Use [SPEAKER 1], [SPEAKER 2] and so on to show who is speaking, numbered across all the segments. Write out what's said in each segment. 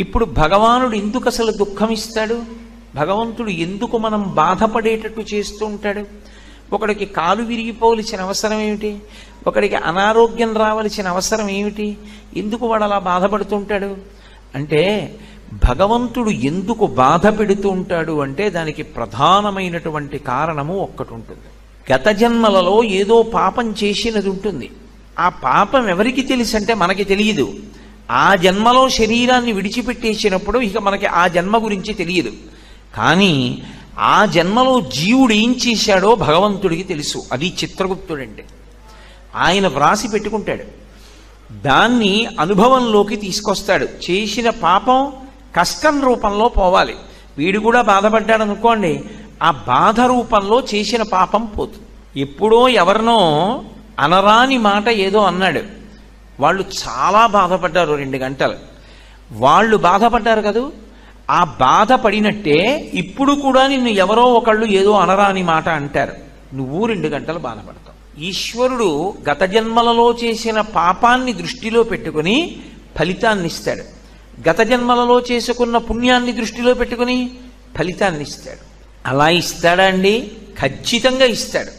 [SPEAKER 1] ఇప్పుడు భగవానుడు ఎందుకు అసలు దుఃఖం ఇస్తాడు? భగవంతుడు ఎందుకు మనం బాధపడేటట్టు చేస్తూ ఉంటాడు? ఒకడికి కాలు విరిగిపోవలసిన అవసరం ఏమిటి? ఒకడికి అనారోగ్యం రావలసిన అవసరం ఏమిటి? ఎందుకు వాడు అలా బాధపడుతుంటాడు అంటే, భగవంతుడు ఎందుకు బాధ పెడుతూ ఉంటాడు అంటే దానికి ప్రధానమైనటువంటి కారణము ఒక్కటి ఉంటుంది. గత జన్మలలో ఏదో పాపం చేసినది ఉంటుంది. ఆ పాపం ఎవరికి తెలుసు అంటే మనకి తెలియదు. ఆ జన్మలో శరీరాన్ని విడిచిపెట్టేసినప్పుడు ఇక మనకి ఆ జన్మ గురించి తెలియదు. కానీ ఆ జన్మలో జీవుడు ఏం చేశాడో భగవంతుడికి తెలుసు. అది చిత్రగుప్తుడంటే. ఆయన వ్రాసి పెట్టుకుంటాడు, దాన్ని అనుభవంలోకి తీసుకొస్తాడు. చేసిన పాపం కష్టం రూపంలో పోవాలి. వీడు కూడా బాధపడ్డాడు అనుకోండి, ఆ బాధ రూపంలో చేసిన పాపం పోతుంది. ఎప్పుడో ఎవరినో అనరాని మాట ఏదో అన్నాడు, వాళ్ళు చాలా బాధపడ్డారు 2 గంటలు. వాళ్ళు బాధపడ్డారు కదూ, ఆ బాధపడినట్టే ఇప్పుడు కూడా నిన్ను ఎవరో ఒకళ్ళు ఏదో అనరాని మాట అంటారు, నువ్వు 2 గంటలు బాధపడతావు. ఈశ్వరుడు గత జన్మలలో చేసిన పాపాన్ని దృష్టిలో పెట్టుకుని ఫలితాన్ని ఇస్తాడు. గత జన్మలలో చేసుకున్న పుణ్యాన్ని దృష్టిలో పెట్టుకుని ఫలితాన్ని ఇస్తాడు. అలా ఇస్తాడా అండి? ఖచ్చితంగా ఇస్తాడు.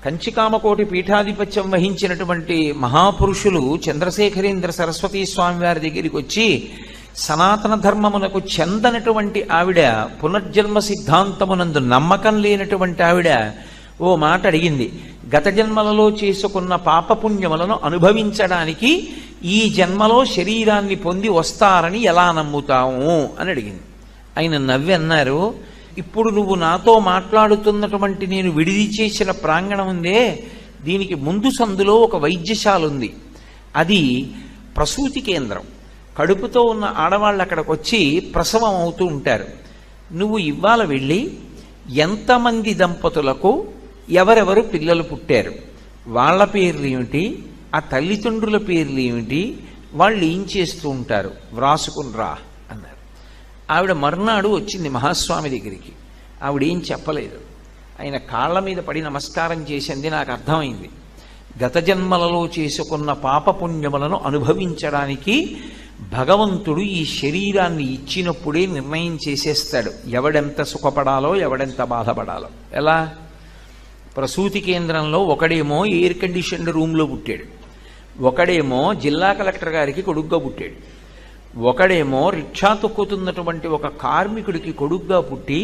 [SPEAKER 1] కంచికామకోటి పీఠాధిపత్యం వహించినటువంటి మహాపురుషులు చంద్రశేఖరేంద్ర సరస్వతీ స్వామి వారి దగ్గరికి వచ్చి, సనాతన ధర్మమునకు చెందనటువంటి ఆవిడ, పునర్జన్మ సిద్ధాంతమునందు నమ్మకం లేనటువంటి ఆవిడ ఓ మాట అడిగింది. గత జన్మలలో చేసుకున్న పాపపుణ్యములను అనుభవించడానికి ఈ జన్మలో శరీరాన్ని పొంది వస్తారని ఎలా నమ్ముతాము అని అడిగింది. ఆయన నవ్వి అన్నారు, ఇప్పుడు నువ్వు నాతో మాట్లాడుతున్నటువంటి నేను విడిది చేసిన ప్రాంగణం ఉందే, దీనికి ముందు సందులో ఒక వైద్యశాల ఉంది. అది ప్రసూతి కేంద్రం. కడుపుతో ఉన్న ఆడవాళ్ళు అక్కడికి వచ్చి ప్రసవం అవుతూ ఉంటారు. నువ్వు ఇవాళ వెళ్ళి ఎంతమంది దంపతులకు ఎవరెవరు పిల్లలు పుట్టారు, వాళ్ళ పేర్లు ఏమిటి, ఆ తల్లిదండ్రుల పేర్లు ఏమిటి, వాళ్ళు ఏం చేస్తూ ఉంటారు వ్రాసుకుని రా అన్నారు. ఆవిడ మర్నాడు వచ్చింది మహాస్వామి దగ్గరికి. ఆవిడేం చెప్పలేదు. ఆయన కాళ్ళ మీద పడి నమస్కారం చేసింది. నాకు అర్థమైంది, గత జన్మలలో చేసుకున్న పాపపుణ్యములను అనుభవించడానికి భగవంతుడు ఈ శరీరాన్ని ఇచ్చినప్పుడే నిర్ణయం చేసేస్తాడు ఎవడెంత సుఖపడాలో ఎవడెంత బాధపడాలో. ఎలా? ప్రసూతి కేంద్రంలో ఒకడేమో ఎయిర్ కండిషన్డ్ రూమ్లో పుట్టాడు, ఒకడేమో జిల్లా కలెక్టర్ గారికి కొడుగ్గా పుట్టాడు, ఒకడేమో రిక్షా తొక్కుతున్నటువంటి ఒక కార్మికుడికి కొడుగ్గా పుట్టి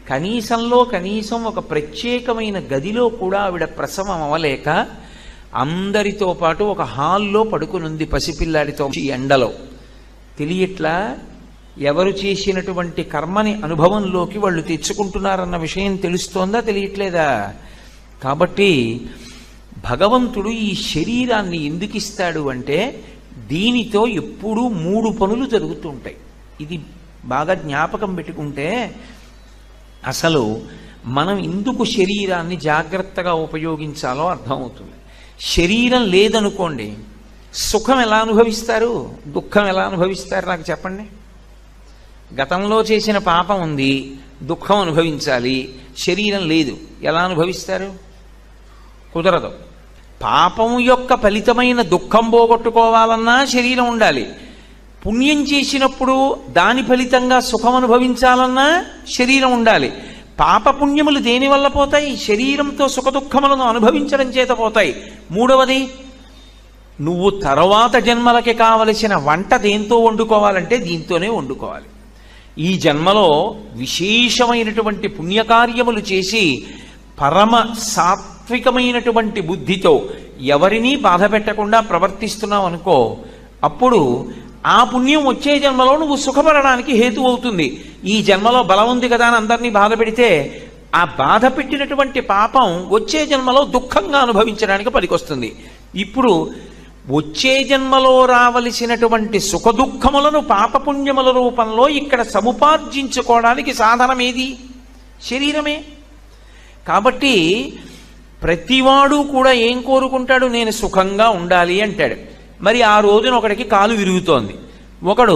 [SPEAKER 1] కనీసంలో కనీసం ఒక ప్రత్యేకమైన గదిలో కూడా ఆవిడ ప్రసవం అవ్వలేక అందరితో పాటు ఒక హాల్లో పడుకునుంది పసిపిల్లాడితో. ఈ ఎండలో తెలియట్లా ఎవరు చేసినటువంటి కర్మని అనుభవంలోకి వాళ్ళు తెచ్చుకుంటున్నారన్న విషయం తెలుస్తోందా తెలియట్లేదా? కాబట్టి భగవంతుడు ఈ శరీరాన్ని ఎందుకు ఇస్తాడు అంటే దీనితో ఎప్పుడూ 3 పనులు జరుగుతూ ఉంటాయి. ఇది బాగా జ్ఞాపకం పెట్టుకుంటే అసలు మనం ఎందుకు శరీరాన్ని జాగ్రత్తగా ఉపయోగించాలో అర్థమవుతుంది. శరీరం లేదనుకోండి, సుఖం ఎలా అనుభవిస్తారు, దుఃఖం ఎలా అనుభవిస్తారు నాకు చెప్పండి. గతంలో చేసిన పాపం ఉంది, దుఃఖం అనుభవించాలి, శరీరం లేదు, ఎలా అనుభవిస్తారు? కుదరదు. పాపం యొక్క ఫలితమైన దుఃఖం పోగొట్టుకోవాలన్నా శరీరం ఉండాలి. పుణ్యం చేసినప్పుడు దాని ఫలితంగా సుఖం అనుభవించాలన్నా శరీరం ఉండాలి. పాపపుణ్యములు దేనివల్ల పోతాయి? శరీరంతో సుఖదుఖములను అనుభవించడం చేత పోతాయి. మూడవది, నువ్వు తర్వాత జన్మలకి కావలసిన వంట దేంతో వండుకోవాలంటే దీంతోనే వండుకోవాలి. ఈ జన్మలో విశేషమైనటువంటి పుణ్యకార్యములు చేసి పరమ సాత్వికమైనటువంటి బుద్ధితో ఎవరినీ బాధ పెట్టకుండా ప్రవర్తిస్తున్నావు అనుకో, అప్పుడు ఆ పుణ్యం వచ్చే జన్మలో నువ్వు సుఖపడడానికి హేతు అవుతుంది. ఈ జన్మలో బలం ఉంది కదా అని అందరినీ బాధ పెడితే ఆ బాధ పెట్టినటువంటి పాపం వచ్చే జన్మలో దుఃఖంగా అనుభవించడానికి పనికొస్తుంది. ఇప్పుడు వచ్చే జన్మలో రావలసినటువంటి సుఖదుఖములను పాపపుణ్యముల రూపంలో ఇక్కడ సముపార్జించుకోవడానికి సాధనం ఏది? శరీరమే. కాబట్టి ప్రతివాడు కూడా ఏం కోరుకుంటాడు? నేను సుఖంగా ఉండాలి అంటాడు. మరి ఆ రోజున ఒకడికి కాలు విరుగుతోంది, ఒకడు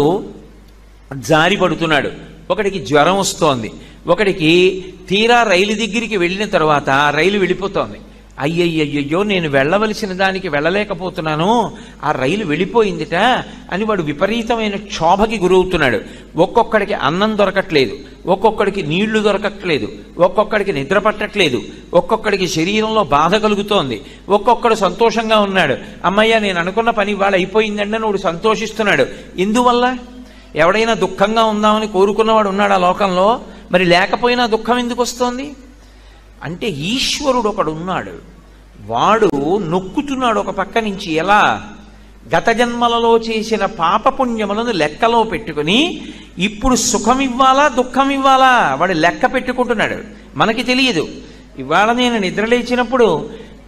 [SPEAKER 1] జారి పడుతున్నాడు, ఒకడికి జ్వరం వస్తోంది, ఒకడికి తీరా రైలు దగ్గరికి వెళ్ళిన తర్వాత రైలు వెళ్ళిపోతోంది, అయ్యయ్యయ్యో నేను వెళ్ళవలసిన దానికి వెళ్ళలేకపోతున్నాను, ఆ రైలు వెళ్ళిపోయిందిట అని వాడు విపరీతమైన క్షోభకి గురవుతున్నాడు. ఒక్కొక్కడికి అన్నం దొరకట్లేదు, ఒక్కొక్కడికి నీళ్లు దొరకట్లేదు, ఒక్కొక్కడికి నిద్ర పట్టట్లేదు, ఒక్కొక్కడికి శరీరంలో బాధ కలుగుతోంది, ఒక్కొక్కడు సంతోషంగా ఉన్నాడు. అమ్మయ్య నేను అనుకున్న పని ఇవాళ అయిపోయిందండి అని వాడు సంతోషిస్తున్నాడు. ఎందువల్ల? ఎవడైనా దుఃఖంగా ఉందామని కోరుకున్నవాడు ఉన్నాడు ఆ లోకంలో? మరి లేకపోయినా దుఃఖం ఎందుకు వస్తోంది అంటే ఈశ్వరుడు ఒకడు ఉన్నాడు, వాడు నొక్కుతున్నాడు ఒక పక్క నుంచి. ఎలా? గత జన్మలలో చేసిన పాపపుణ్యములను లెక్కలో పెట్టుకుని ఇప్పుడు సుఖం ఇవ్వాలా దుఃఖం ఇవ్వాలా వాడు లెక్క పెట్టుకుంటున్నాడు. మనకి తెలియదు. ఇవాళ నేను నిద్రలేచినప్పుడు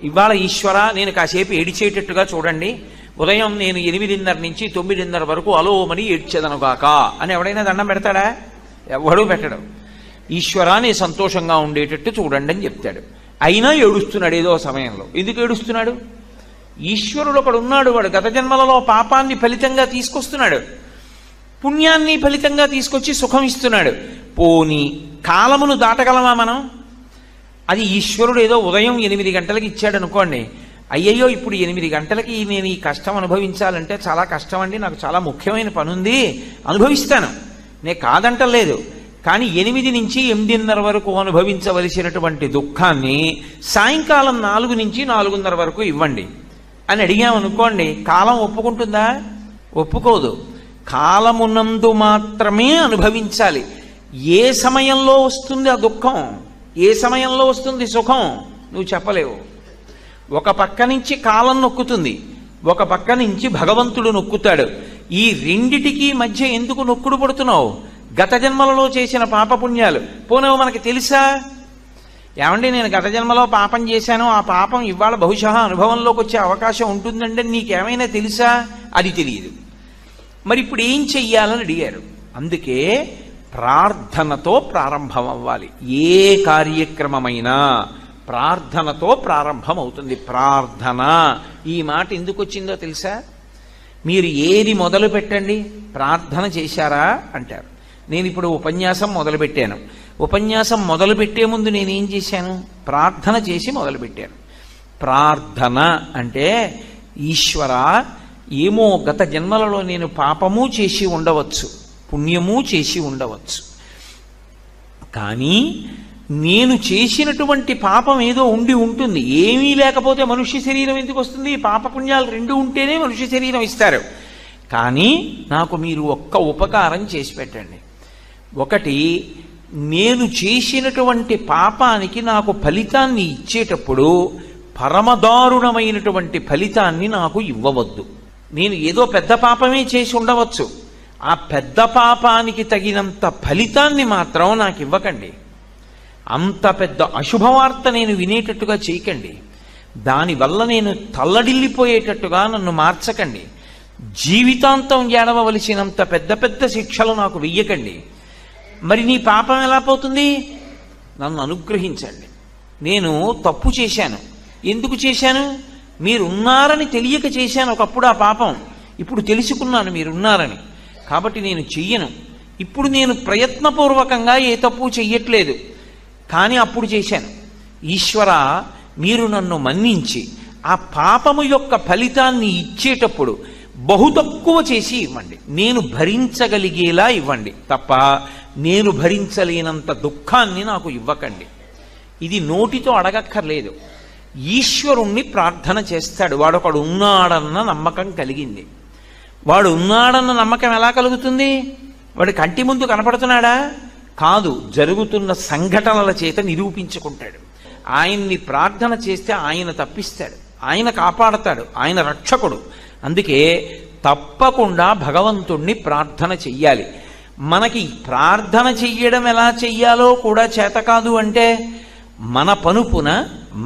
[SPEAKER 1] ఇవాళ ఈశ్వర నేను కాసేపు ఏడిచేటట్టుగా చూడండి, ఉదయం నేను 8:30 నుంచి 9:30 వరకు అలోమని ఏడ్చేదనుగాక అని ఎవడైనా దండం పెడతాడా? ఎవడూ పెట్టడం. ఈశ్వరాన్ని సంతోషంగా ఉండేటట్టు చూడండి అని చెప్తాడు. అయినా ఏడుస్తున్నాడు ఏదో సమయంలో. ఎందుకు ఏడుస్తున్నాడు? ఈశ్వరుడు ఒకడు ఉన్నాడు, వాడు గత జన్మలలో పాపాన్ని ఫలితంగా తీసుకొస్తున్నాడు, పుణ్యాన్ని ఫలితంగా తీసుకొచ్చి సుఖం ఇస్తున్నాడు. పోనీ కాలమును దాటగలమా మనం? అది ఈశ్వరుడు ఏదో ఉదయం 8 గంటలకి ఇచ్చాడు అనుకోండి, అయ్యయ్యో ఇప్పుడు 8 గంటలకి నేను ఈ కష్టం అనుభవించాలంటే చాలా కష్టం అండి, నాకు చాలా ముఖ్యమైన పని ఉంది, అనుభవిస్తాను, నేను కాదంటలేదు. కానీ 8 నుంచి 8:30 వరకు అనుభవించవలసినటువంటి దుఃఖాన్ని సాయంకాలం 4 నుంచి 4:30 వరకు ఇవ్వండి అని అడిగామనుకోండి, కాలం ఒప్పుకుంటుందా? ఒప్పుకోదు. కాలమునందు మాత్రమే అనుభవించాలి. ఏ సమయంలో వస్తుంది ఆ దుఃఖం, ఏ సమయంలో వస్తుంది సుఖం నువ్వు చెప్పలేవు. ఒక పక్క నుంచి కాలం నొక్కుతుంది, ఒక పక్క నుంచి భగవంతుడు నొక్కుతాడు. ఈ రెండిటికి మధ్య ఎందుకు నొక్కుడు పడుతున్నావు? గత జన్మలలో చేసిన పాపపుణ్యాలు పోనేవో మనకి తెలుసా? ఏమండి నేను గత జన్మలో పాపం చేశాను, ఆ పాపం ఇవాళ బహుశా అనుభవంలోకి వచ్చే అవకాశం ఉంటుందంటే నీకేమైనా తెలుసా? అది తెలియదు. మరి ఇప్పుడు ఏం చెయ్యాలని అడిగారు. అందుకే ప్రార్థనతో ప్రారంభం అవ్వాలి. ఏ కార్యక్రమమైనా ప్రార్థనతో ప్రారంభం అవుతుంది. ప్రార్థన ఈ మాట ఎందుకు వచ్చిందో తెలుసా? మీరు ఏది మొదలు పెట్టండి, ప్రార్థన చేశారా అంటారు. నేను ఇప్పుడు ఉపన్యాసం మొదలుపెట్టాను, ఉపన్యాసం మొదలుపెట్టే ముందు నేనేం చేశాను? ప్రార్థన చేసి మొదలుపెట్టాను. ప్రార్థన అంటే ఈశ్వర ఏమో గత జన్మలలో నేను పాపము చేసి ఉండవచ్చు, పుణ్యము చేసి ఉండవచ్చు, కానీ నేను చేసినటువంటి పాపం ఏదో ఉండి ఉంటుంది. ఏమీ లేకపోతే మనుష్య శరీరం ఎందుకు వస్తుంది? పాపపుణ్యాలు 2 ఉంటేనే మనుష్య శరీరం ఇస్తారు. కానీ నాకు మీరు ఒక్క ఉపకారం చేసి పెట్టండి. ఒకటి, నేను చేసినటువంటి పాపానికి నాకు ఫలితాన్ని ఇచ్చేటప్పుడు పరమదారుణమైనటువంటి ఫలితాన్ని నాకు ఇవ్వవద్దు. నేను ఏదో పెద్ద పాపమే చేసి ఉండవచ్చు, ఆ పెద్ద పాపానికి తగినంత ఫలితాన్ని మాత్రం నాకు ఇవ్వకండి. అంత పెద్ద అశుభవార్త నేను వినేటట్టుగా చేయకండి. దానివల్ల నేను తల్లడిల్లిపోయేటట్టుగా నన్ను మార్చకండి. జీవితాంతం ఏడవలసినంత పెద్ద పెద్ద శిక్షలు నాకు వెయ్యకండి. మరి నీ పాపం ఎలా పోతుంది? నన్ను అనుగ్రహించండి. నేను తప్పు చేశాను. ఎందుకు చేశాను? మీరున్నారని తెలియక చేశాను ఒకప్పుడు ఆ పాపం. ఇప్పుడు తెలుసుకున్నాను మీరున్నారని, కాబట్టి నేను చెయ్యను. ఇప్పుడు నేను ప్రయత్నపూర్వకంగా ఏ తప్పు చెయ్యట్లేదు, కానీ అప్పుడు చేశాను. ఈశ్వర మీరు నన్ను మన్నించి ఆ పాపము యొక్క ఫలితాన్ని ఇచ్చేటప్పుడు బహు తక్కువ చేసి ఇవ్వండి, నేను భరించగలిగేలా ఇవ్వండి తప్ప నేను భరించలేనంత దుఃఖాన్ని నాకు ఇవ్వకండి. ఇది నోటితో అడగక్కర్లేదు, ఈశ్వరుణ్ణి ప్రార్థన చేస్తాడు. వాడొకడు ఉన్నాడన్న నమ్మకం కలిగింది. వాడు ఉన్నాడన్న నమ్మకం ఎలా కలుగుతుంది? వాడి కంటి ముందు కనపడుతున్నాడా? కాదు, జరుగుతున్న సంఘటనల చేత నిరూపించుకుంటాడు. ఆయన్ని ప్రార్థన చేస్తే ఆయన తప్పిస్తాడు, ఆయన కాపాడతాడు, ఆయన రక్షకుడు. అందుకే తప్పకుండా భగవంతుణ్ణి ప్రార్థన చెయ్యాలి. మనకి ప్రార్థన చెయ్యడం ఎలా చెయ్యాలో కూడా చేత కాదు అంటే మన పనుపున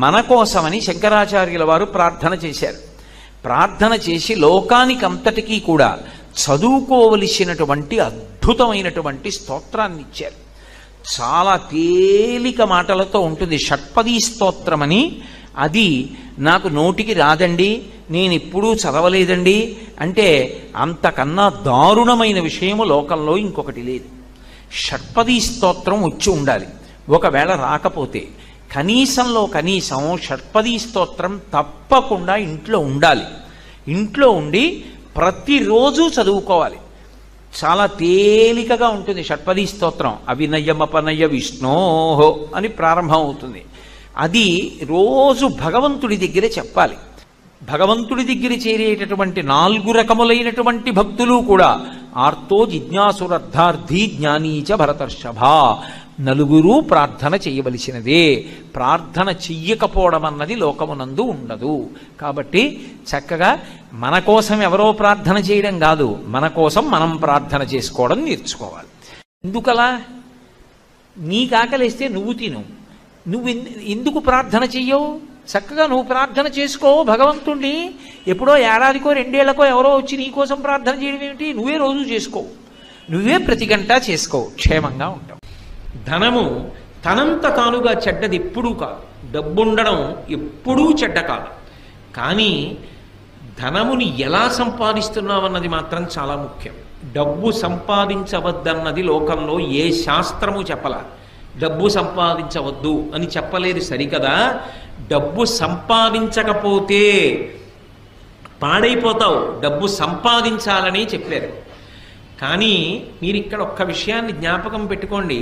[SPEAKER 1] మన కోసమని శంకరాచార్యుల వారు ప్రార్థన చేశారు. ప్రార్థన చేసి లోకానికంతటికీ కూడా చదువుకోవలసినటువంటి అద్భుతమైనటువంటి స్తోత్రాన్ని ఇచ్చారు. చాలా తేలిక మాటలతో ఉంటుంది. షట్పదీ స్తోత్రమని, అది నాకు నోటికి రాదండి, నేను ఎప్పుడూ చదవలేదండి అంటే అంతకన్నా దారుణమైన విషయము లోకంలో ఇంకొకటి లేదు. షట్పదీ స్తోత్రం వచ్చి ఉండాలి. ఒకవేళ రాకపోతే కనీసంలో కనీసం షట్పదీ స్తోత్రం తప్పకుండా ఇంట్లో ఉండాలి. ఇంట్లో ఉండి ప్రతిరోజు చదువుకోవాలి. చాలా తేలికగా ఉంటుంది షట్పదీ స్తోత్రం. అవినయమపనయ విష్ణోహో అని ప్రారంభం అవుతుంది. అది రోజు భగవంతుడి దగ్గర చెప్పాలి. భగవంతుడి దగ్గర చేరేటటువంటి 4 రకములైనటువంటి భక్తులు కూడా ఆర్తో జిజ్ఞాసురర్థార్థి జ్ఞానీచ భరతర్షభ, నలుగురు ప్రార్థన చేయవలసినదే. ప్రార్థన చెయ్యకపోవడం అన్నది లోకమునందు ఉండదు. కాబట్టి చక్కగా మన కోసం ఎవరో ప్రార్థన చేయడం కాదు, మన కోసం మనం ప్రార్థన చేసుకోవడం నేర్చుకోవాలి. ఎందుకలా? నీకు ఆకలిస్తే నువ్వు తిను. నువ్వు ఎందుకు ప్రార్థన చెయ్యవు? చక్కగా నువ్వు ప్రార్థన చేసుకో భగవంతుణ్ణి. ఎప్పుడో ఏడాదికో 2 ఏళ్లకో ఎవరో వచ్చి నీకోసం ప్రార్థన చేయడం ఏమిటి? నువ్వే రోజు చేసుకో, నువ్వే ప్రతి గంట చేసుకో, క్షేమంగా ఉంటావు. ధనము తనంత తానుగా చెడ్డది ఎప్పుడూ కాదు. డబ్బుండడం ఎప్పుడూ చెడ్డ కాదు. కానీ ధనముని ఎలా సంపాదిస్తున్నామన్నది మాత్రం చాలా ముఖ్యం. డబ్బు సంపాదించవద్దన్నది లోకంలో ఏ శాస్త్రము చెప్పలా. డబ్బు సంపాదించవద్దు అని చెప్పలేదు సరికదా. డబ్బు సంపాదించకపోతే పాడైపోతావు, డబ్బు సంపాదించాలని చెప్పారు. కానీ మీరు ఇక్కడ ఒక్క విషయాన్ని జ్ఞాపకం పెట్టుకోండి.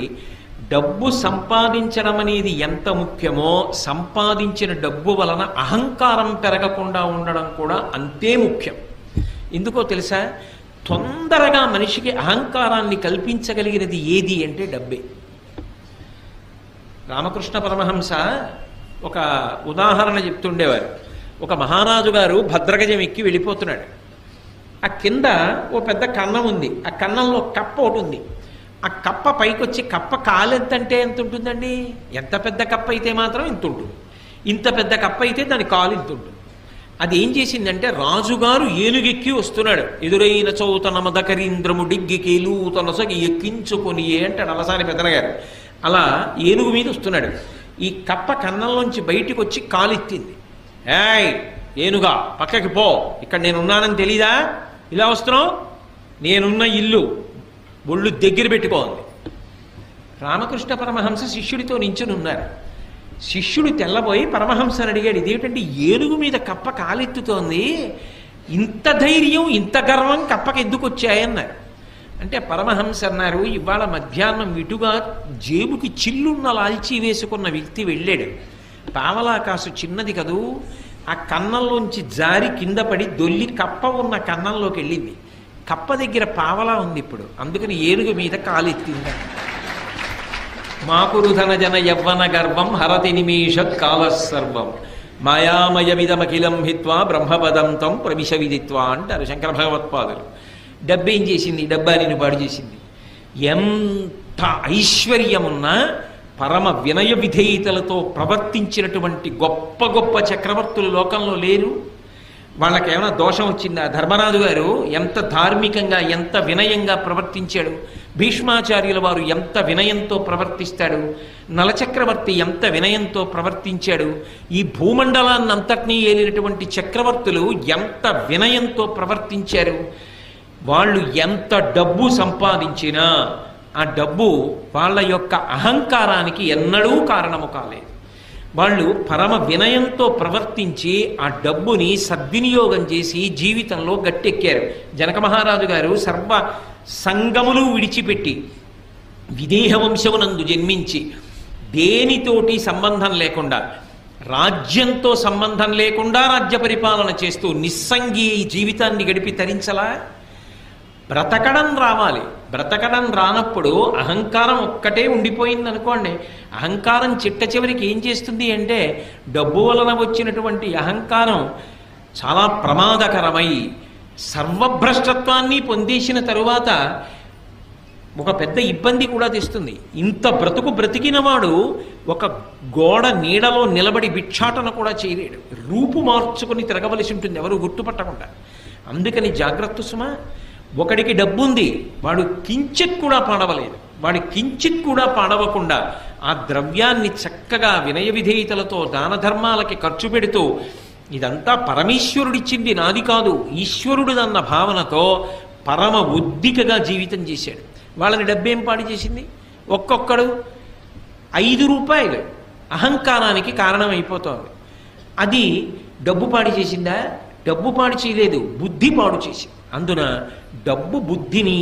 [SPEAKER 1] డబ్బు సంపాదించడం అనేది ఎంత ముఖ్యమో, సంపాదించిన డబ్బు వలన అహంకారం పెరగకుండా ఉండడం కూడా అంతే ముఖ్యం. ఎందుకో తెలుసా? తొందరగా మనిషికి అహంకారాన్ని కల్పించగలిగినది ఏది అంటే డబ్బే. రామకృష్ణ పరమహంస ఒక ఉదాహరణ చెప్తుండేవారు. ఒక మహారాజు గారు భద్రగజం ఎక్కి వెళ్ళిపోతున్నాడు. ఆ కింద ఓ పెద్ద కన్నం ఉంది. ఆ కన్నంలో కప్ప ఒకటి ఉంది. ఆ కప్ప పైకొచ్చి, కప్ప కాలెంతంటే ఎంత ఉంటుందండి? ఎంత పెద్ద కప్ప అయితే మాత్రం ఇంత ఉంటుంది. ఇంత పెద్ద కప్ప అయితే దాని కాలు ఇంత ఉంటుంది. అది ఏం చేసిందంటే, రాజుగారు ఏనుగెక్కి వస్తున్నాడు. ఎదురైన చౌతన మదకరీంద్రము డిగ్గికేలు తనసగి ఎక్కించుకొని అంటాడు అలసాని పెద్దనగారు. అలా ఏనుగు మీద వస్తున్నాడు. ఈ కప్ప కన్నంలోంచి బయటికి వచ్చి కాలెత్తింది. ఏయ్ ఏనుగా, పక్కకి పో, ఇక్కడ నేనున్నానని తెలీదా? ఇలా వస్తున్నావు? నేనున్న ఇల్లు ఒళ్ళు దగ్గర పెట్టుకోండి. రామకృష్ణ పరమహంస శిష్యుడితో నించుని ఉన్నారు. శిష్యుడు తెల్లబోయి పరమహంసని అడిగాడు, ఇదేమిటంటే ఏనుగు మీద కప్ప కాలెత్తుతోంది, ఇంత ధైర్యం ఇంత గర్వం కప్పకి ఎందుకు వచ్చాయన్నారు. అంటే పరమహంస అన్నారు, ఇవాళ మధ్యాహ్నం ఇటుగా జేబుకి చిల్లున్న లాల్చీ వేసుకున్న వ్యక్తి వెళ్ళాడు. పావలాకాసు చిన్నది కదూ, ఆ కన్నంలోంచి జారి కింద పడి దొల్లి కప్ప ఉన్న కన్నంలోకి వెళ్ళింది. కప్ప దగ్గర పావలా ఉంది ఇప్పుడు, అందుకని ఏనుగు మీద కాలెత్తింది. మాకురుధన జన యవ్వన గర్వం హరతి నిమేషత్ కాలసర్వం మాయామయమిదమఖిలం హిత్వా బ్రహ్మపదం తం ప్రవిశ విదిత్వా అంటారు శంకర భగవత్పాదులు. డబ్బేం చేసింది? డబ్బా నిన్ను పాడు చేసింది. ఎంత ఐశ్వర్యమున్నా పరమ వినయ విధేయతలతో ప్రవర్తించినటువంటి గొప్ప గొప్ప చక్రవర్తులు లోకంలో లేరు. వాళ్ళకేమైనా దోషం వచ్చిందా? ధర్మరాజు గారు ఎంత ధార్మికంగా ఎంత వినయంగా ప్రవర్తించాడు. భీష్మాచార్యుల వారు ఎంత వినయంతో ప్రవర్తిస్తాడు. నలచక్రవర్తి ఎంత వినయంతో ప్రవర్తించాడు. ఈ భూమండలాన్ని అంతటినీ ఏలినటువంటి చక్రవర్తులు ఎంత వినయంతో ప్రవర్తించారు. వాళ్ళు ఎంత డబ్బు సంపాదించినా ఆ డబ్బు వాళ్ళ యొక్క అహంకారానికి ఎన్నడూ కారణము కాలేదు. వాళ్ళు పరమ వినయంతో ప్రవర్తించి ఆ డబ్బుని సద్వినియోగం చేసి జీవితంలో గట్టెక్కారు. జనక మహారాజు గారు సర్వ సంగములు విడిచిపెట్టి విదేహ వంశమునందు జన్మించి దేనితోటి సంబంధం లేకుండా, రాజ్యంతో సంబంధం లేకుండా రాజ్య పరిపాలన చేస్తూ నిస్సంగి జీవితాన్ని గడిపి తరించలా? బ్రతకడం రావాలి. బ్రతకడం రానప్పుడు అహంకారం ఒక్కటే ఉండిపోయింది అనుకోండి. అహంకారం చిట్ట చివరికి ఏం చేస్తుంది అంటే, డబ్బు వలన వచ్చినటువంటి అహంకారం చాలా ప్రమాదకరమై సర్వభ్రష్టత్వాన్ని పొందేసిన తరువాత ఒక పెద్ద ఇబ్బంది కూడా తెస్తుంది. ఇంత బ్రతుకు బ్రతికిన వాడు ఒక గోడ నీడలో నిలబడి భిక్షాటన కూడా చేయలేడు. రూపు మార్చుకొని తిరగవలసి ఉంటుంది ఎవరు గుర్తుపట్టకుండా. అందుకని జాగ్రత్త సుమా. ఒకడికి డబ్బుంది, వాడు కించిత్ కూడా పాడవలేదు. వాడి కించిత్ కూడా పాడవకుండా ఆ ద్రవ్యాన్ని చక్కగా వినయ విధేయతలతో దాన ధర్మాలకి ఖర్చు పెడుతూ, ఇదంతా పరమేశ్వరుడిచ్చింది నాది కాదు, ఈశ్వరుడిదన్న భావనతో పరమ ఉద్దికగా జీవితం చేశాడు. వాళ్ళని డబ్బేం పాడు చేసింది? ఒక్కొక్కడు 5 రూపాయలు అహంకారానికి కారణమైపోతోంది. అది డబ్బు పాడు చేసిందా? డబ్బు పాడు చేయలేదు, బుద్ధి పాడు చేసింది. అందున డబ్బు బుద్ధిని,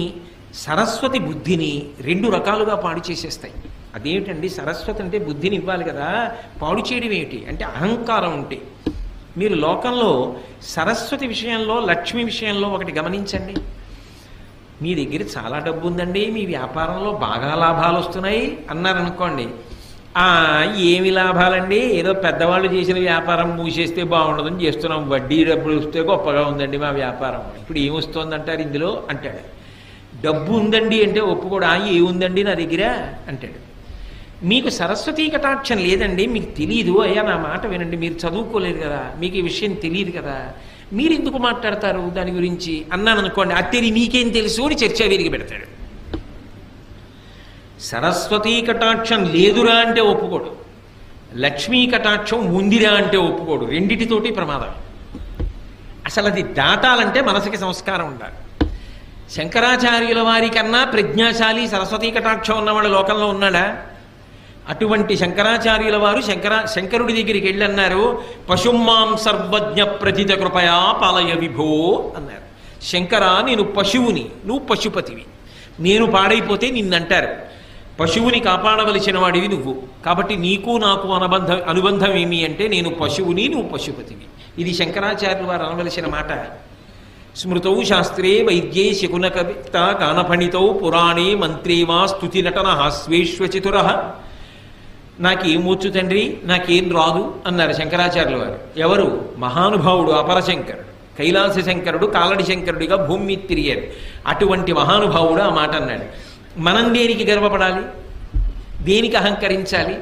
[SPEAKER 1] సరస్వతి బుద్ధిని రెండు రకాలుగా పాడు చేసేస్తాయి. అదేమిటండి, సరస్వతి అంటే బుద్ధిని ఇవ్వాలి కదా, పాడు చేయడం ఏమిటి అంటే అహంకారం ఉంటే. మీరు లోకంలో సరస్వతి విషయంలో, లక్ష్మి విషయంలో ఒకటి గమనించండి. మీ దగ్గర చాలా డబ్బు ఉందండి, మీ వ్యాపారంలో బాగా లాభాలు వస్తున్నాయి అన్నారనుకోండి, ఏమి లాభాలండి, ఏదో పెద్దవాళ్ళు చేసిన వ్యాపారం మూసేస్తే బాగుండదని చేస్తున్నాం, వడ్డీ డబ్బులు వస్తే గొప్పగా ఉందండి మా వ్యాపారం, ఇప్పుడు ఏమొస్తుందంటారు ఇందులో అంటాడు. డబ్బు ఉందండి అంటే ఒప్పుకోడు, ఏముందండి నా దగ్గర అంటాడు. మీకు సరస్వతీ కటాక్షం లేదండి, మీకు తెలియదు, అయ్యా నా మాట వినండి, మీరు చదువుకోలేదు కదా, మీకు ఈ విషయం తెలియదు కదా, మీరు ఎందుకు మాట్లాడతారు దాని గురించి అన్నాను అనుకోండి, అత్తేరి నీకేం తెలుసు అని చర్చ విరిగి పెడతాడు. సరస్వతీ కటాక్షం లేదురా అంటే ఒప్పుకోడు, లక్ష్మీ కటాక్షం ఉందిరా అంటే ఒప్పుకోడు, రెండిటితోటి ప్రమాదం. అసలు అది దాటాలంటే మనసుకి సంస్కారం ఉండాలి. శంకరాచార్యుల వారి కన్నా ప్రజ్ఞాశాలి సరస్వతీ కటాక్షం ఉన్నవాడు లోకంలో ఉన్నాడా? అటువంటి శంకరాచార్యుల వారు శంకరుడి దగ్గరికి వెళ్ళి అన్నారు, పశుమాం సర్వజ్ఞ ప్రథిత కృపయా పాలయ విభో అన్నారు. శంకరా, నేను పశువుని, నువ్వు పశుపతివి, నేను పాడైపోతే నిన్నంటారు, పశువుని కాపాడవలసిన వాడివి నువ్వు, కాబట్టి నీకు నాకు అనుబంధం ఏమి అంటే నేను పశువుని, నువ్వు పశుపతివి. ఇది శంకరాచార్యుల వారు అనవలసిన మాట. స్మృతౌ శాస్త్రే వైద్యే శకున కవిత గానఫణితౌ పురాణే మంత్రే వా స్తుతి నటన హాస్వేష్వచితుర. నాకేమొచ్చు తండ్రి, నాకేం రాదు అన్నారు శంకరాచార్యుల వారు. ఎవరు? మహానుభావుడు అపరశంకరుడు, కైలాస శంకరుడు కాలడి శంకరుడిగా భూమి మీద తిరిగారు. అటువంటి మహానుభావుడు ఆ మాట అన్నాడు. మనం దేనికి గర్వపడాలి, దేనికి అహంకరించాలి?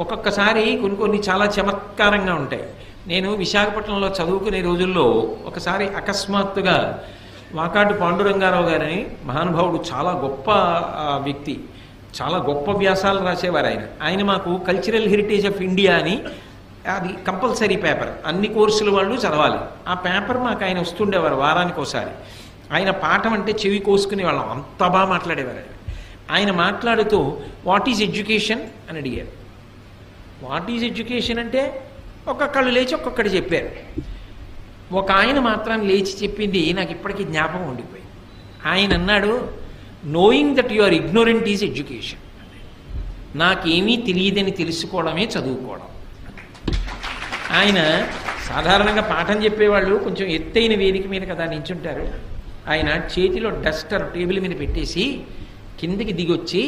[SPEAKER 1] ఒక్కొక్కసారి కొన్ని చాలా చమత్కారంగా ఉంటాయి. నేను విశాఖపట్నంలో చదువుకునే రోజుల్లో ఒకసారి అకస్మాత్తుగా వాకాటి పాండురంగారావు గారని మహానుభావుడు, చాలా గొప్ప వ్యక్తి, చాలా గొప్ప వ్యాసాలు రాసేవారు ఆయన మాకు కల్చరల్ హెరిటేజ్ ఆఫ్ ఇండియా అని, అది కంపల్సరీ పేపర్, అన్ని కోర్సుల వాళ్ళు చదవాలి. ఆ పేపర్ మాకు ఆయన వస్తుండేవారు వారానికి ఒకసారి. ఆయన పాఠం అంటే చెవి కోసుకునే వాళ్ళం, అంత బాగా మాట్లాడేవారు. ఆయన మాట్లాడుతూ వాట్ ఈజ్ ఎడ్యుకేషన్ అని అడిగారు. వాట్ ఈజ్ ఎడ్యుకేషన్ అంటే ఒక్కొక్కళ్ళు లేచి ఒక్కొక్కటి చెప్పారు. ఒక ఆయన మాత్రం లేచి చెప్పింది నాకు ఇప్పటికీ జ్ఞాపకం ఉండిపోయింది. ఆయన అన్నాడు, knowing that you are ignorant is education. నాకేమీ తెలియదని తెలుసుకోవడమే చదువుకోవడం. ఆయన సాధారణంగా పాఠం చెప్పేవాళ్ళు కొంచెం ఎత్తైన వేదిక మీద కదా నించుంటారు. ఆయన చేతిలో డస్టర్ టేబుల్ మీద పెట్టేసి కిందికి దిగొచ్చి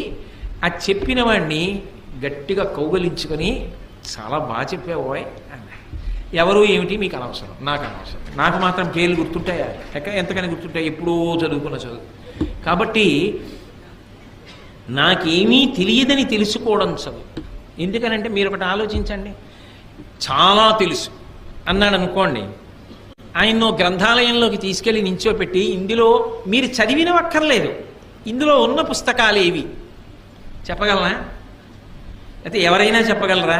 [SPEAKER 1] ఆ చెప్పిన వాడిని గట్టిగా కౌగలించుకొని, చాలా బాగా చెప్పావోయ్ అన్నాడు. ఎవరు ఏమిటి మీకు అనవసరం, నాకు అనవసరం, నాకు మాత్రం పేర్లు గుర్తుంటాయా? ఎంతకని గుర్తుంటాయి, ఎప్పుడో చదువుకున్న చదువు. కాబట్టి నాకేమీ తెలియదని తెలుసుకోవడం చదువు. ఎందుకనంటే మీరు ఒకటి ఆలోచించండి, చాలా తెలుసు అన్నాడు అనుకోండి, ఆయన్నో గ్రంథాలయంలోకి తీసుకెళ్ళి నించోపెట్టి ఇందులో మీరు చదివినవక్కర్లేదు, ఇందులో ఉన్న పుస్తకాలు ఏవి చెప్పగలరా? అయితే ఎవరైనా చెప్పగలరా?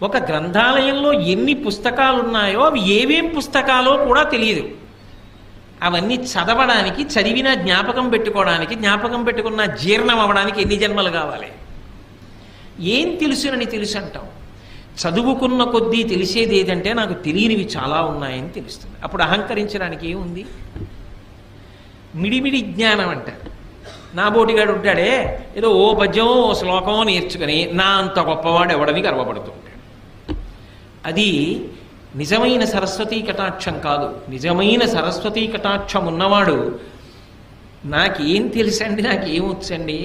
[SPEAKER 1] ఒక గ్రంథాలయంలో ఎన్ని పుస్తకాలు ఉన్నాయో అవి ఏవేం పుస్తకాలో కూడా తెలియదు. అవన్నీ చదవడానికి, చదివిన జ్ఞాపకం పెట్టుకోవడానికి, జ్ఞాపకం పెట్టుకున్న జీర్ణం అవ్వడానికి ఎన్ని జన్మలు కావాలి? ఏం తెలుసునని తెలుసు అంటాం. చదువుకున్న కొద్దీ తెలిసేది ఏదంటే నాకు తెలియనివి చాలా ఉన్నాయని తెలుస్తుంది. అప్పుడు అహంకరించడానికి ఏముంది? మిడిమిడి జ్ఞానం అంటారు. నా బోటిగాడు ఉంటాడే, ఏదో ఓ పద్యం ఓ శ్లోకం నేర్చుకుని నా అంత గొప్పవాడు ఎవడని గర్వపడుతూ ఉంటాడు. అది నిజమైన సరస్వతీ కటాక్షం కాదు. నిజమైన సరస్వతీ కటాక్షం ఉన్నవాడు నాకేం తెలుసండి, నాకేమొచ్చండి,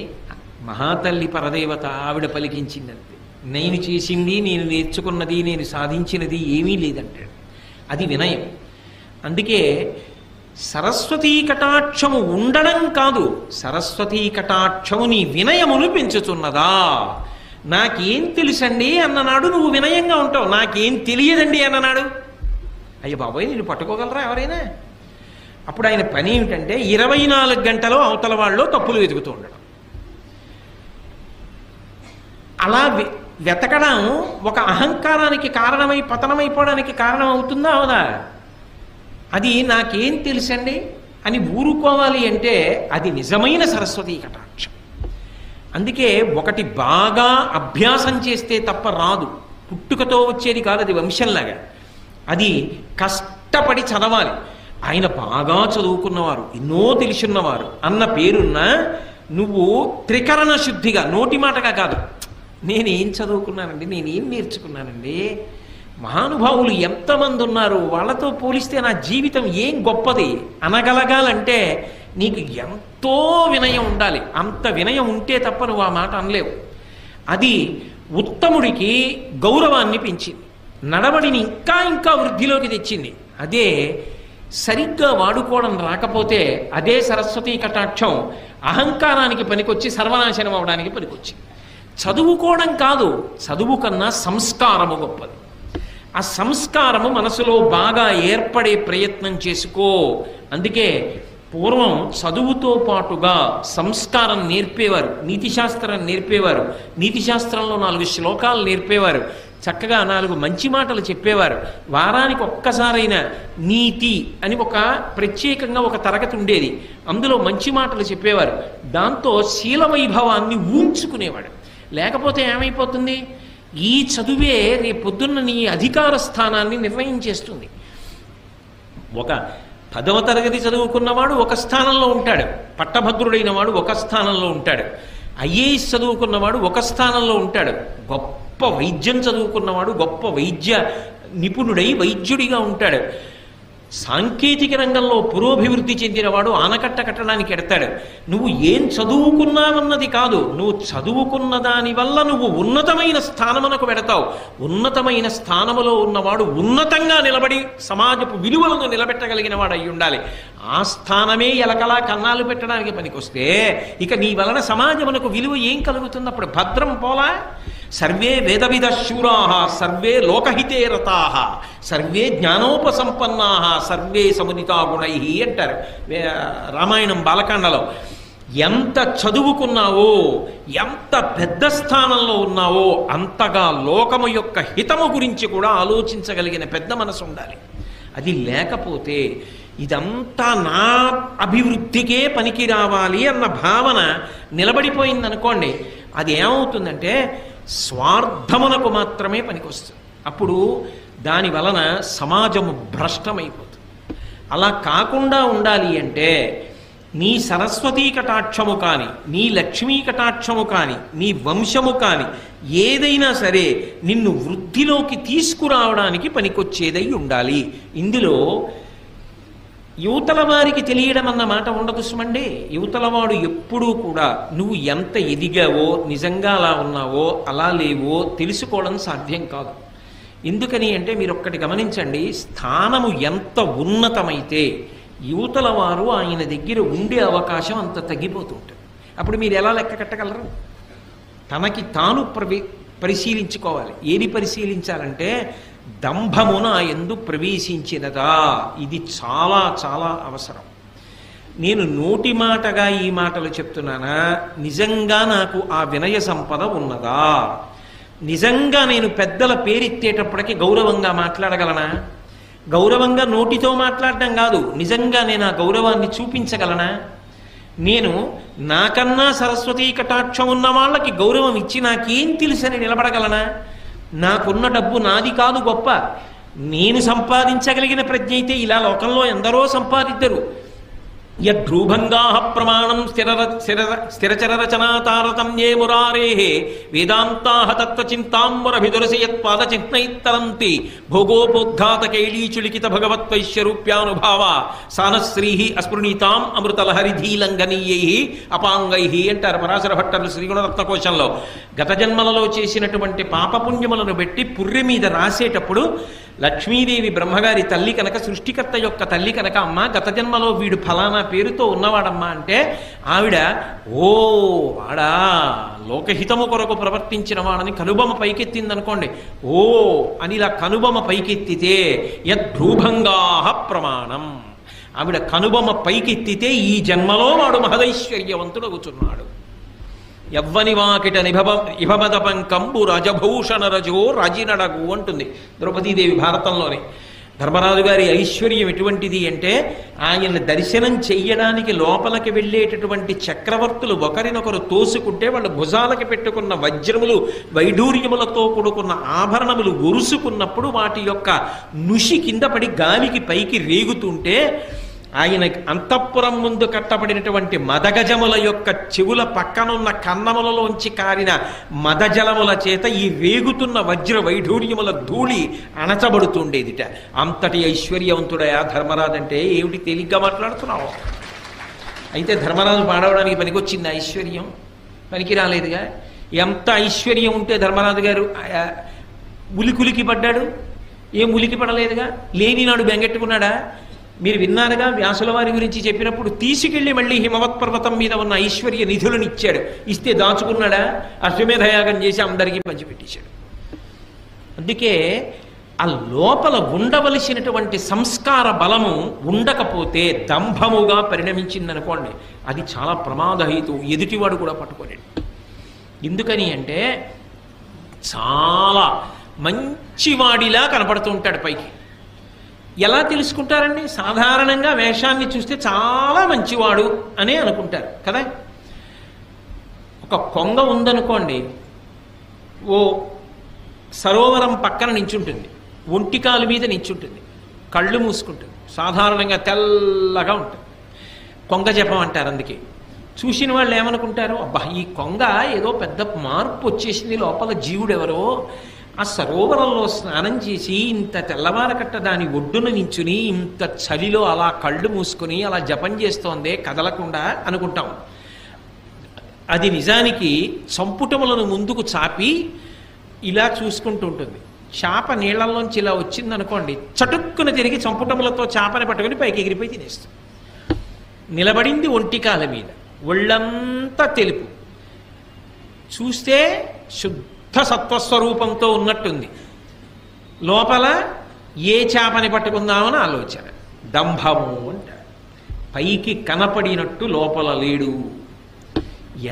[SPEAKER 1] మహాతల్లి పరదేవత ఆవిడ పలికించిందంతే, నేను చేసింది, నేను నేర్చుకున్నది, నేను సాధించినది ఏమీ లేదంటాడు. అది వినయం. అందుకే సరస్వతీ కటాక్షము ఉండడం కాదు, సరస్వతీ కటాక్షము నీ వినయమును పెంచుతున్నదా. నాకేం తెలుసండి అన్ననాడు నువ్వు వినయంగా ఉంటావు, నాకేం తెలియదండి అన్ననాడు అయ్య బాబోయ్ నేను పట్టుకోగలరా ఎవరైనా? అప్పుడు ఆయన పని ఏమిటంటే 24 గంటలు అవతల వాళ్ళు తప్పులు వెతుకుతూ ఉండడం. అలా వెతకడం ఒక అహంకారానికి కారణమై పతనమైపోవడానికి కారణం అవుతుందా అవదా? అది నాకేం తెలుసండి అని ఊరుకోవాలి అంటే అది నిజమైన సరస్వతీ కటాక్షం. అందుకే ఒకటి బాగా అభ్యాసం చేస్తే తప్ప రాదు, పుట్టుకతో వచ్చేది కాదు, అది వంశంలాగా. అది కష్టపడి చదవాలి. ఆయన బాగా చదువుకున్నవారు, ఎన్నో తెలుసున్నవారు అన్న పేరున్న నువ్వు త్రికరణ శుద్ధిగా, నోటి మాటగా కాదు, నేనేం చదువుకున్నానండి, నేనేం నేర్చుకున్నానండి, మహానుభావులు ఎంతమంది ఉన్నారు, వాళ్ళతో పోలిస్తే నా జీవితం ఏం గొప్పది అనగలగాలంటే నీకు ఎంతో వినయం ఉండాలి. అంత వినయం ఉంటే తప్ప నువ్వు ఆ మాట అనలేవు. అది ఉత్తముడికి గౌరవాన్ని పెంచింది, నడవడిని ఇంకా ఇంకా వృద్ధిలోకి తెచ్చింది. అదే సరిగ్గా వాడుకోవడం రాకపోతే అదే సరస్వతీ కటాక్షం అహంకారానికి పనికొచ్చి సర్వనాశనం అవడానికి పనికొచ్చి. చదువుకోవడం కాదు, చదువు కన్నా సంస్కారము గొప్పది. ఆ సంస్కారము మనసులో బాగా ఏర్పడే ప్రయత్నం చేసుకో. అందుకే పూర్వం చదువుతో పాటుగా సంస్కారం నేర్పేవారు, నీతిశాస్త్రం నేర్పేవారు, నీతిశాస్త్రంలో 4 శ్లోకాలు నేర్పేవారు, చక్కగా 4 మంచి మాటలు చెప్పేవారు. వారానికి ఒక్కసారైనా నీతి అని ఒక ప్రత్యేకంగా ఒక తరగతి ఉండేది, అందులో మంచి మాటలు చెప్పేవారు. దాంతో శీల వైభవాన్ని ఊంచుకునేవాడు. లేకపోతే ఏమైపోతుంది, ఈ చదువే రేపొద్దున్న నీ అధికార స్థానాన్ని నిర్ణయించేస్తుంది. ఒక 10వ తరగతి చదువుకున్నవాడు ఒక స్థానంలో ఉంటాడు, పట్టభద్రుడైన వాడు ఒక స్థానంలో ఉంటాడు, ఐఏఎస్ చదువుకున్నవాడు ఒక స్థానంలో ఉంటాడు, గొప్ప వైద్యం చదువుకున్నవాడు గొప్ప వైద్య నిపుణుడై వైద్యుడిగా ఉంటాడు, సాంకేతిక రంగంలో పురోభివృద్ధి చెందినవాడు ఆనకట్ట కట్టడానికి ఎడతాడు. నువ్వు ఏం చదువుకున్నావన్నది కాదు, నువ్వు చదువుకున్న దాని వల్ల నువ్వు ఉన్నతమైన స్థానమునకు వెడతావు. ఉన్నతమైన స్థానములో ఉన్నవాడు ఉన్నతంగా నిలబడి సమాజపు విలువలను నిలబెట్టగలిగిన వాడు అయి ఉండాలి. ఆ స్థానమే ఎలకలా కన్నాలు పెట్టడానికి పనికొస్తే ఇక నీ వలన సమాజమునకు విలువ ఏం కలుగుతుంది? అప్పుడు భద్రం పోలా. సర్వే వేదవిద శూరాః సర్వే లోకహితే రతాః సర్వే జ్ఞానోపసంపన్నాః సర్వే సముదితా గుణైః అంటారు రామాయణం బాలకాండలో. ఎంత చదువుకున్నావో, ఎంత పెద్ద స్థానంలో ఉన్నావో అంతగా లోకము యొక్క హితము గురించి కూడా ఆలోచించగలిగిన పెద్ద మనసు ఉండాలి. అది లేకపోతే ఇదంతా నా అభివృద్ధికే పనికి రావాలి అన్న భావన నిలబడిపోయిందనుకోండి, అది ఏమవుతుందంటే స్వార్థమునకు మాత్రమే పనికొస్తుంది. అప్పుడు దాని వలన సమాజము భ్రష్టమైపోతుంది. అలా కాకుండా ఉండాలి అంటే నీ సరస్వతీ కటాక్షము కానీ, నీ లక్ష్మీ కటాక్షము కానీ, నీ వంశము కానీ ఏదైనా సరే నిన్ను వృద్ధిలోకి తీసుకురావడానికి పనికొచ్చేదై ఉండాలి. ఇందులో యువతల వారికి తెలియడం అన్న మాట ఉండదు సుమండి. యువతలవాడు ఎప్పుడూ కూడా నువ్వు ఎంత ఎదిగావో, నిజంగా అలా ఉన్నావో అలా లేవో తెలుసుకోవడం సాధ్యం కాదు. ఎందుకని అంటే మీరు ఒక్కటి గమనించండి, స్థానము ఎంత ఉన్నతమైతే యువతల వారు ఆయన దగ్గర ఉండే అవకాశం అంత తగ్గిపోతుంటుంది. అప్పుడు మీరు ఎలా లెక్క కట్టగలరు? తనకి తాను పరిశీలించుకోవాలి. ఏది పరిశీలించాలంటే దంభమున ఎందు ప్రవేశించినదా, ఇది చాలా చాలా అవసరం. నేను నోటి మాటగా ఈ మాటలు చెప్తున్నానా, నిజంగా నాకు ఆ వినయ సంపద ఉన్నదా, నిజంగా నేను పెద్దల పేరెత్తేటప్పటికి గౌరవంగా మాట్లాడగలనా? గౌరవంగా నోటితో మాట్లాడడం కాదు, నిజంగా నేను ఆ గౌరవాన్ని చూపించగలనా? నేను నాకన్నా సరస్వతీ కటాక్షం ఉన్న వాళ్ళకి గౌరవం ఇచ్చి నాకేం తెలుసని నిలబడగలనా? నాకున్న డబ్బు నాది కాదు గొప్ప, నేను సంపాదించగలిగిన ప్రజ్ఞ అయితే ఇలా లోకంలో ఎందరో సంపాదిద్దరు. యద్రూభంగా ప్రమాణం స్థిరచర రచనా తారతమ్యే మురారేః వేదాంతా తత్వచింతాంబరభిదురసి యత్పాదచిహ్నైత్తరంతి భోగోపోద్ఘాత కైళీచులికిత భగవత్వైశ్యరూప్యానుభావ సానశ్రీ అస్పృణీతాం అమృతలహరిధీలంఘనీయై అపాంగై అంటారు పరాశర భట్టర్లు శ్రీగుణరత్నకోశంలో. గత జన్మలలో చేసినటువంటి పాపపుణ్యములను బట్టి పుర్రె మీద రాసేటప్పుడు లక్ష్మీదేవి బ్రహ్మగారి తల్లి కనుక, సృష్టికర్త యొక్క తల్లి కనుక, అమ్మ గత జన్మలో వీడు ఫలానా పేరుతో ఉన్నవాడమ్మా అంటే ఆవిడ ఓ వాడా లోకహితము కొరకు ప్రవర్తించిన వాడని కనుబొమ్మ పైకెత్తిందనుకోండి, ఓ అని ఇలా కనుబొమ్మ పైకెత్తితే యద్భ్రూభంగా ప్రమాణం, ఆవిడ కనుబొమ్మ పైకెత్తితే ఈ జన్మలో వాడు మహదైశ్వర్యవంతుడు అవుతున్నాడు. యవ్వని వాకిట ఇభమద పంకంబు రజభూషణ రజో రాజినడగు అంటుంది ద్రౌపదీదేవి భారతంలోనే. ధర్మరాజు గారి ఐశ్వర్యం ఎటువంటిది అంటే ఆయన దర్శనం చెయ్యడానికి లోపలికి వెళ్ళేటటువంటి చక్రవర్తులు ఒకరినొకరు తోసుకుంటే వాళ్ళ భుజాలకి పెట్టుకున్న వజ్రములు వైఢూర్యములతో కూడుకున్న ఆభరణములు ఒరుసుకున్నప్పుడు వాటి యొక్క నుషి కింద పడి గాలికి పైకి రేగుతుంటే ఆయన అంతఃపురం ముందు కట్టబడినటువంటి మదగజముల యొక్క చెవుల పక్కనున్న కన్నములలోంచి కారిన మదజలముల చేత ఈ రేగుతున్న వజ్ర వైఢూర్యముల ధూళి అణచబడుతుండేదిట. అంతటి ఐశ్వర్యవంతుడయా ధర్మరాజు అంటే ఏమిటి తేలిగ్గా మాట్లాడుతున్నావు? అయితే ధర్మరాజు పాడవడానికి పనికొచ్చింది ఐశ్వర్యం? పనికి రాలేదుగా. ఎంత ఐశ్వర్యం ఉంటే ధర్మరాజు గారు ఉలికులికి పడ్డాడు? ఏం ఉలికి పడలేదుగా. లేనినాడు బెంగెట్టుకున్నాడా? మీరు విన్నారుగా వ్యాసుల వారి గురించి చెప్పినప్పుడు తీసుకెళ్లి మళ్ళీ హిమవత్ పర్వతం మీద ఉన్న ఐశ్వర్య నిధులను ఇచ్చాడు. ఇస్తే దాచుకున్నాడా? అశ్వమేధయాగం చేసి అందరికీ పంచిపెట్టేశాడు. అందుకే ఆ లోపల ఉండవలసినటువంటి సంస్కార బలము ఉండకపోతే దంభముగా పరిణమించిందనుకోండి, అది చాలా ప్రమాదహేతు. ఎదుటివాడు కూడా పట్టుకోలేడు. ఎందుకని అంటే చాలా మంచివాడిలా కనపడుతూ ఉంటాడు పైకి. ఎలా తెలుసుకుంటారండి? సాధారణంగా వేషాన్ని చూస్తే చాలా మంచివాడు అనే అనుకుంటారు కదా. ఒక కొంగ ఉందనుకోండి, ఓ సరోవరం పక్కన నించుంటుంది, ఒంటికాలు మీద నించుంటుంది, కళ్ళు మూసుకుంటుంది, సాధారణంగా తెల్లగా ఉంటుంది. కొంగ జపం అంటారు. అందుకే చూసిన వాళ్ళు ఏమనుకుంటారు, అబ్బా ఈ కొంగ ఏదో పెద్ద మార్పు వచ్చేసింది, లోపల జీవుడెవరో ఆ సరోవరంలో స్నానం చేసి ఇంత తెల్లవారకట్ట దాని ఒడ్డున నించుని ఇంత చలిలో అలా కళ్ళు మూసుకుని అలా జపం చేస్తోందే కదలకుండా అనుకుంటాం. అది నిజానికి సంపుటములను ముందుకు చాపి ఇలా చూసుకుంటూ ఉంటుంది. చేప నీళ్లలోంచి ఇలా వచ్చిందనుకోండి, చటుక్కున తిరిగి సంపుటములతో చేపని పట్టుకుని పైకి ఎగిరిపోయి తినేస్తుంది. నిలబడింది ఒంటికాల మీద, ఒళ్ళంతా తెలుపు, చూస్తే శుద్ధ సత్వస్వరూపంతో ఉన్నట్టుంది. లోపల ఏ చేపని పట్టుకుందామని ఆలోచన. దంభము అంటారు. పైకి కనపడినట్టు లోపల లేడు.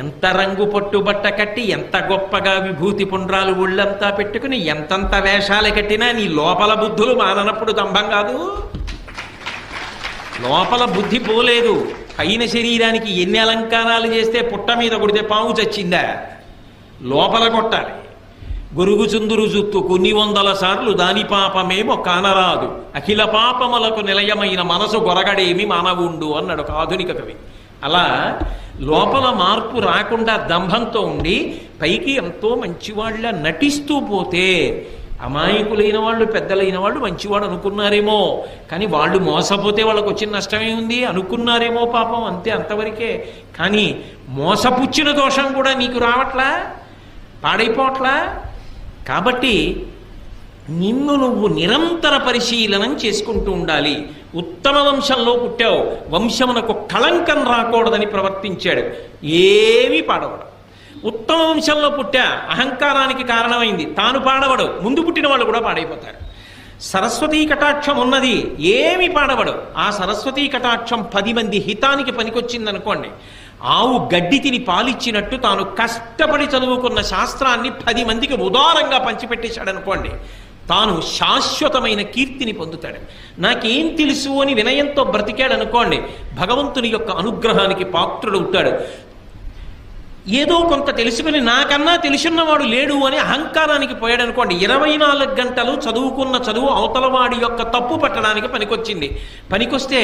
[SPEAKER 1] ఎంత రంగు పట్టుబట్ట కట్టి ఎంత గొప్పగా విభూతి పుండ్రాలు ఒళ్ళంతా పెట్టుకుని ఎంతంత వేషాలు కట్టినా నీ లోపల బుద్ధులు మాననప్పుడు దంభం కాదు. లోపల బుద్ధి పోలేదు. పైన శరీరానికి ఎన్ని అలంకారాలు చేస్తే పుట్ట మీద కొడితే పాము చచ్చిందా? లోపల కొట్టాలి. గొరుగు చుందురు జుత్తు కొన్ని వందల సార్లు దాని పాపమేమో కానరాదు, అఖిల పాపములకు నిలయమైన మనసు గొరగడేమి మానవుండు అన్నాడు ఒక ఆధునిక కవి. అలా లోపల మార్పు రాకుండా దంభంతో ఉండి పైకి ఎంతో మంచివాళ్ళ నటిస్తూ పోతే అమాయకులైన వాళ్ళు, పెద్దలైన వాళ్ళు మంచివాడు అనుకున్నారేమో, కానీ వాళ్ళు మోసపోతే వాళ్ళకు వచ్చిన నష్టమే ఉంది. అనుకున్నారేమో పాపం, అంతే, అంతవరకే. కానీ మోసపుచ్చిన దోషం కూడా నీకు రావట్లా, పాడైపోవట్లా. కాబట్టి నిన్ను నువ్వు నిరంతర పరిశీలనం చేసుకుంటూ ఉండాలి. ఉత్తమ వంశంలో పుట్టావు, వంశమునకు కళంకం రాకూడదని ప్రవర్తించాడు, ఏమీ పాడవడు. ఉత్తమ వంశంలో పుట్టా, అహంకారానికి కారణమైంది, తాను పాడవడు, ముందు పుట్టిన వాళ్ళు కూడా పాడైపోతారు. సరస్వతీ కటాక్షం ఉన్నది, ఏమి పాడవడు. ఆ సరస్వతీ కటాక్షం 10 మంది హితానికి పనికొచ్చిందనుకోండి, ఆవు గడ్డి తిని పాలిచ్చినట్టు తాను కష్టపడి చదువుకున్న శాస్త్రాన్ని 10 మందికి ఉదారంగా పంచిపెట్టేశాడు అనుకోండి, తాను శాశ్వతమైన కీర్తిని పొందుతాడు. నాకేం తెలుసు అని వినయంతో బ్రతికాడు అనుకోండి, భగవంతుని యొక్క అనుగ్రహానికి పాత్రుడవుతాడు. ఏదో కొంత తెలుసుకుని నాకన్నా తెలుసున్నవాడు లేడు అని అహంకారానికి పోయాడు అనుకోండి, 24 గంటలు చదువుకున్న చదువు అవతలవాడి యొక్క తప్పు పట్టడానికి పనికొచ్చింది. పనికొస్తే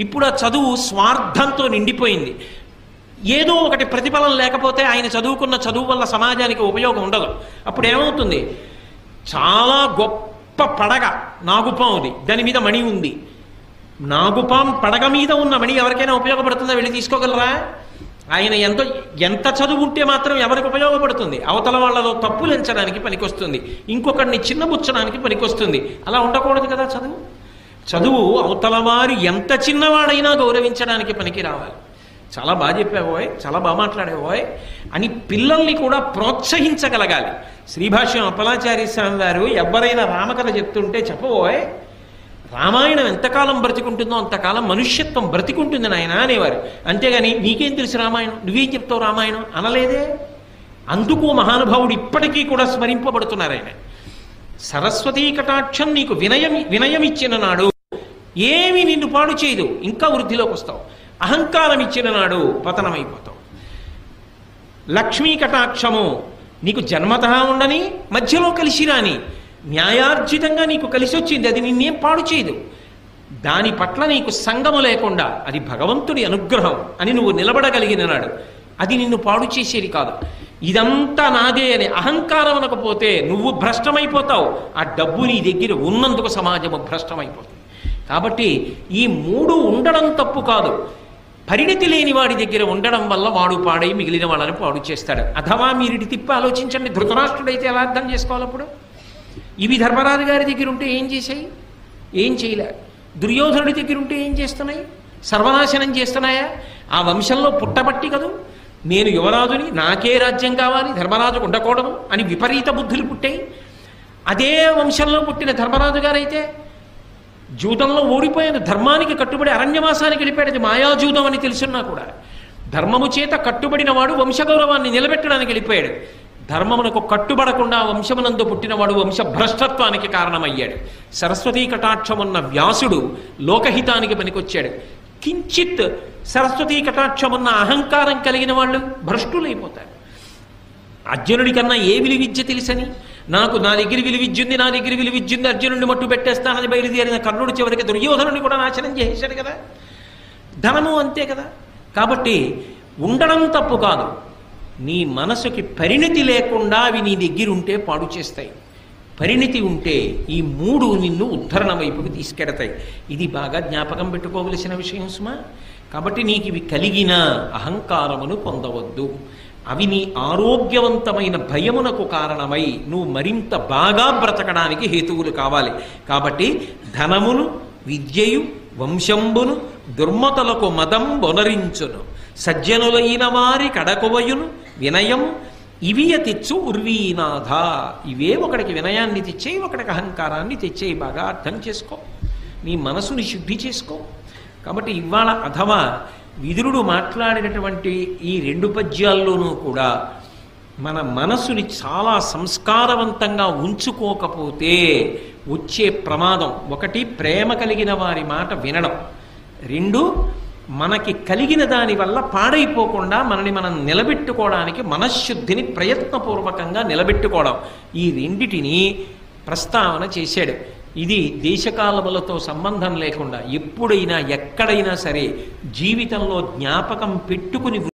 [SPEAKER 1] ఇప్పుడు ఆ చదువు స్వార్థంతో నిండిపోయింది. ఏదో ఒకటి ప్రతిఫలం లేకపోతే ఆయన చదువుకున్న చదువు వల్ల సమాజానికి ఉపయోగం ఉండదు. అప్పుడు ఏమవుతుంది, చాలా గొప్ప పడగ నాగుపాముది, దాని మీద మణి ఉంది. నాగుపాం పడగ మీద ఉన్న మణి ఎవరికైనా ఉపయోగపడుతుందా? వెళ్ళి తీసుకోగలరా? ఆయన ఎంత చదువు ఉంటే మాత్రం ఎవరికి ఉపయోగపడుతుంది? అవతల వాళ్ళలో తప్పులు ఎంచడానికి పనికొస్తుంది, ఇంకొకరిని చిన్నబుచ్చడానికి పనికొస్తుంది. అలా ఉండకూడదు కదా. చదువు అవతల వారు ఎంత చిన్నవాడైనా గౌరవించడానికి పనికి రావాలి. చాలా బాగా చెప్పావోయ్, చాలా బాగా మాట్లాడేవోయ్ అని పిల్లల్ని కూడా ప్రోత్సహించగలగాలి. శ్రీభాష్యం అప్పలాచార్య స్వామి వారు ఎవరైనా రామకథ చెప్తుంటే చెప్పబోయ్, రామాయణం ఎంతకాలం బ్రతికుంటుందో అంతకాలం మనుష్యత్వం బ్రతికుంటుంది నాయన అనేవారు. అంతేగాని నీకేం తెలుసు రామాయణం, నువ్వేం చెప్తావు రామాయణం అనలేదే. అందుకు మహానుభావుడు ఇప్పటికీ కూడా స్మరింపబడుతున్నారు. ఆయన సరస్వతీ కటాక్షం నీకు వినయమిచ్చిన నాడు ఏమి నిన్ను పాడు చేయదు, ఇంకా వృద్ధిలోకి వస్తావు. అహంకారం ఇచ్చిన నాడు పతనమైపోతావు. లక్ష్మీ కటాక్షము నీకు జన్మతః ఉండని, మధ్యలో కలిసి రాని, న్యాయార్జితంగా నీకు కలిసి వచ్చింది, అది నిన్నేం పాడు చేయదు. దాని పట్ల నీకు సంగము లేకుండా అది భగవంతుడి అనుగ్రహం అని నువ్వు నిలబడగలిగిన నాడు అది నిన్ను పాడు చేసేది కాదు. ఇదంతా నాదే అని అహంకారం అనకపోతే నువ్వు భ్రష్టమైపోతావు. ఆ డబ్బు నీ దగ్గర ఉన్నందుకు సమాజము భ్రష్టమైపోతుంది. కాబట్టి ఈ మూడు ఉండడం తప్పు కాదు. పరిణతి లేని వాడి దగ్గర ఉండడం వల్ల వాడు పాడై మిగిలిన వాళ్ళని పాడు చేస్తాడు. అథవా మీరిటి తిప్పి ఆలోచించండి, ధృతరాష్ట్రుడైతే ఎలా అర్థం చేసుకోవాలి? అప్పుడు ఇవి ధర్మరాజు గారి దగ్గర ఉంటే ఏం చేశాయి? ఏం చేయలే. దుర్యోధనుడి దగ్గర ఉంటే ఏం చేస్తున్నాయి? సర్వనాశనం చేస్తున్నాయా? ఆ వంశంలో పుట్టబట్టి కదూ నేను యువరాజుని, నాకే రాజ్యం కావాలి, ధర్మరాజుకు ఉండకూడదు అని విపరీత బుద్ధులు పుట్టాయి. అదే వంశంలో పుట్టిన ధర్మరాజు గారైతే జూదంలో ఓడిపోయాను, ధర్మానికి కట్టుబడి అరణ్యవాసానికి వెళ్ళిపోయాడు. అది మాయాజూదం అని తెలుసున్నా కూడా ధర్మము చేత కట్టుబడిన వాడు వంశగౌరవాన్ని నిలబెట్టడానికి వెళ్ళిపోయాడు. ధర్మమునకు కట్టుబడకుండా వంశమునందు పుట్టినవాడు వంశభ్రష్టత్వానికి కారణమయ్యాడు. సరస్వతీ కటాక్షమున్న వ్యాసుడు లోకహితానికి పనికొచ్చాడు. కించిత్ సరస్వతీ కటాక్షమున్న అహంకారం కలిగిన వాళ్ళు భ్రష్టులైపోతారు. అర్జునుడి కన్నా ఏ విలువిద్య తెలుసని, నా దగ్గర విలువిద్యుంది, నా దగ్గర విలువిద్యుంది, అర్జునుడిని మట్టు పెట్టేస్తానని బయలుదేరిన కర్ణుడి చివరికి దుర్యోధనుడిని కూడా నాశనం చేసేశాడు కదా. ధనము అంతే కదా. కాబట్టి ఉండడం తప్పు కాదు, నీ మనసుకి పరిణతి లేకుండా అవి నీ దగ్గర ఉంటే పాడు చేస్తాయి. పరిణతి ఉంటే ఈ మూడు నిన్ను ఉద్ధరణ వైపుకి తీసుకెడతాయి. ఇది బాగా జ్ఞాపకం పెట్టుకోవలసిన విషయం సుమా. కాబట్టి నీకు ఇవి కలిగిన అహంకారమును పొందవద్దు. అవి నీ ఆరోగ్యవంతమైన భయమునకు కారణమై నువ్వు మరింత బాగా బ్రతకడానికి హేతువులు కావాలి. కాబట్టి ధనమును, విద్యయు, వంశంబును దుర్మతలకు మదం బొనరించును, సజ్జనులైన వారి కడకొవయును వినయం ఇవియ తెచ్చు ఉర్వీనాథ. ఇవే ఒకడికి వినయాన్ని తెచ్చేయి, ఒకడికి అహంకారాన్ని తెచ్చేయి. బాగా అర్థం చేసుకో, నీ మనసుని శుద్ధి చేసుకో. కాబట్టి ఇవాళ అథవా విదురుడు మాట్లాడినటువంటి ఈ 2 పద్యాల్లోనూ కూడా మన మనసుని చాలా సంస్కారవంతంగా ఉంచుకోకపోతే వచ్చే ప్రమాదం, 1 ప్రేమ కలిగిన వారి మాట వినడం, 2 మనకి కలిగిన దాని వల్ల పాడైపోకుండా మనని మనం నిలబెట్టుకోవడానికి మనశ్శుద్ధిని ప్రయత్నపూర్వకంగా నిలబెట్టుకోవడం. ఈ 2టిని ప్రస్తావన చేశాడు. ఇది దేశకాలములతో సంబంధం లేకుండా ఎప్పుడైనా ఎక్కడైనా సరే జీవితంలో జ్ఞాపకం పెట్టుకుని